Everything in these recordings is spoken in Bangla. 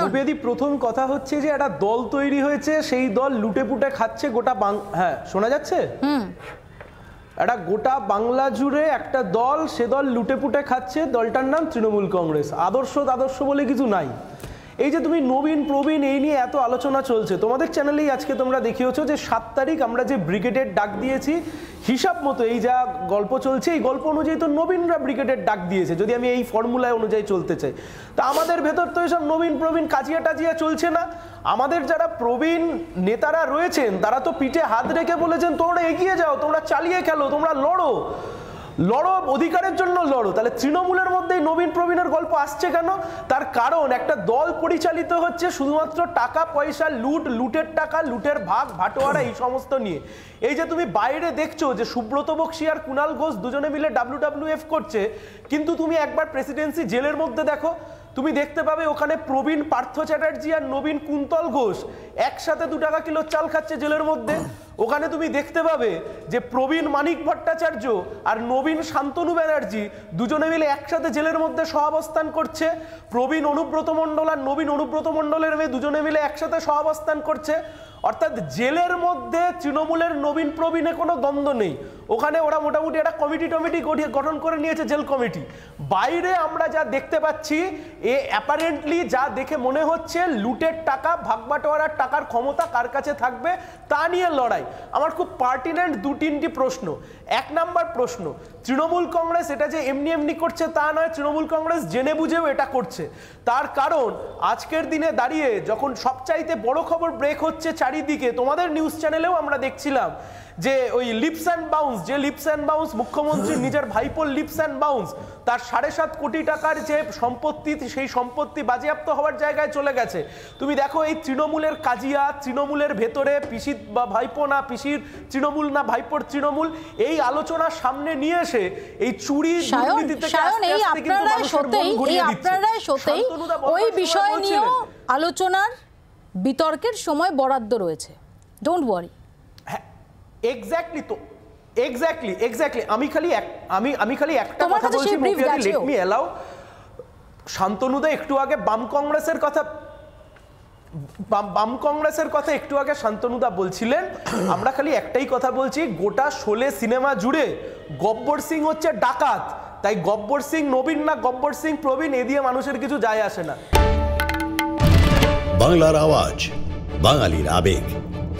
মুপিয়াদি, প্রথম কথা হচ্ছে যে একটা দল তৈরি হয়েছে, সেই দল লুটে পুটে খাচ্ছে গোটা হ্যাঁ শোনা যাচ্ছে, একটা গোটা বাংলা জুড়ে একটা দল, সে দল লুটে পুটে খাচ্ছে, দলটার নাম তৃণমূল কংগ্রেস। আদর্শ বলে কিছু নাই। এই যে তুমি নবীন প্রবীণ এই নিয়ে এত আলোচনা চলছে, তোমাদের চ্যানেলেই আজকে তোমরা দেখিয়েছো যে 7 তারিখ আমরা যে ব্রিগেডের ডাক দিয়েছি, হিসাব মতো এই যা গল্প চলছে এই গল্প অনুযায়ী তো নবীনরা ব্রিগেডের ডাক দিয়েছে, যদি আমি এই ফর্মুলায় অনুযায়ী চলতে চাই। তা আমাদের ভেতর তো এসব নবীন প্রবীণ কাজিয়া টাজিয়া চলছে না। আমাদের যারা প্রবীণ নেতারা রয়েছেন তারা তো পিঠে হাত রেখে বলেছেন তোমরা এগিয়ে যাও, তোমরা চালিয়ে খেলো, তোমরা লড়ো, অধিকারের জন্য লড়ো। তাহলে তৃণমূলের মধ্যেই নবীন প্রবীণের গল্প আসছে কেন? তার কারণ একটা দল পরিচালিত হচ্ছে শুধুমাত্র টাকা পয়সা লুটের টাকা, লুটের ভাগ ভাটোয়ারা এই সমস্ত নিয়ে। এই যে তুমি বাইরে দেখছো যে সুব্রত বক্সী আর কুণাল ঘোষ দুজনে মিলে WWF করছে, কিন্তু তুমি একবার প্রেসিডেন্সি জেলের মধ্যে দেখো, তুমি দেখতে পাবে ওখানে প্রবীণ পার্থ চ্যাটার্জি আর নবীন কুন্তল ঘোষ একসাথে 2 টাকা কিলো চাল খাচ্ছে জেলের মধ্যে। ওখানে তুমি দেখতে পাবে যে প্রবীণ মানিক ভট্টাচার্য আর নবীন শান্তনু ব্যানার্জি দুজনে মিলে একসাথে জেলের মধ্যে সহাবস্থান করছে। প্রবীণ অনুব্রত মণ্ডল আর নবীন অনুব্রত মণ্ডলের মেয়ে দুজনে মিলে একসাথে সহাবস্থান করছে। অর্থাৎ জেলের মধ্যে তৃণমূলের নবীন প্রবীণে কোনো দ্বন্দ্ব নেই। ওখানে ওরা মোটামুটি একটা কমিটি গঠন করে নিয়েছে, জেল কমিটি। বাইরে আমরা যা দেখতে পাচ্ছি অ্যাপারেন্টলি যা দেখে মনে হচ্ছে লুটের টাকা, ভাগবাটোয়ারার টাকার ক্ষমতা কার কাছে থাকবে তা নিয়ে লড়াই। আমার খুব পার্টিনেন্ট 2-3টি প্রশ্ন। 1 নম্বর প্রশ্ন, তৃণমূল কংগ্রেস এটা যে এমনি করছে তা নয়, তৃণমূল কংগ্রেস জেনে বুঝেও এটা করছে। তার কারণ আজকের দিনে দাঁড়িয়ে যখন সবচাইতে বড় খবর ব্রেক হচ্ছে চারিদিকে, তোমাদের নিউজ চ্যানেলেও আমরা দেখছিলাম যে ওই লিপস অ্যান্ড বাউন্স মুখ্যমন্ত্রী নিজের ভাইপোর লিপস অ্যান্ড বাউন্স, তার 7.5 কোটি টাকার যে সম্পত্তি, সেই সম্পত্তি বাজেয়াপ্ত হওয়ার জায়গায় চলে গেছে। তুমি দেখো এই তৃণমূলের কাজিয়া, তৃণমূলের ভেতরে পিসির বা ভাইপো না পিসির তৃণমূল না ভাইপোর তৃণমূল, এই আলোচনা সামনে নিয়ে এসে এই চুরি দুর্নীতি থেকে ওই বিষয় নিয়ে আলোচনার বিতর্কের সময় বরাদ্দ রয়েছে, ডোন্ট ওয়ারি। এক্স্যাক্টলি তো এক্স্যাক্টলি আমি খালি একটা কথা বলছি, লেট মি অ্যালাউ। শান্তনুদা একটু আগে বাম কংগ্রেসের কথা একটু আগে শান্তনুদা বলছিলেন, আমরা খালি একটাই কথা বলছি, গোটা শোলে সিনেমা জুড়ে গব্বর সিং হচ্ছে ডাকাত, তাই গব্বর সিং নবীন না গব্বর সিং প্রবীণ এ দিয়ে মানুষের কিছু যায় আসে না। বাংলার আওয়াজ, বাঙালির আবেগ,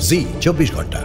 জি 24 ঘন্টা।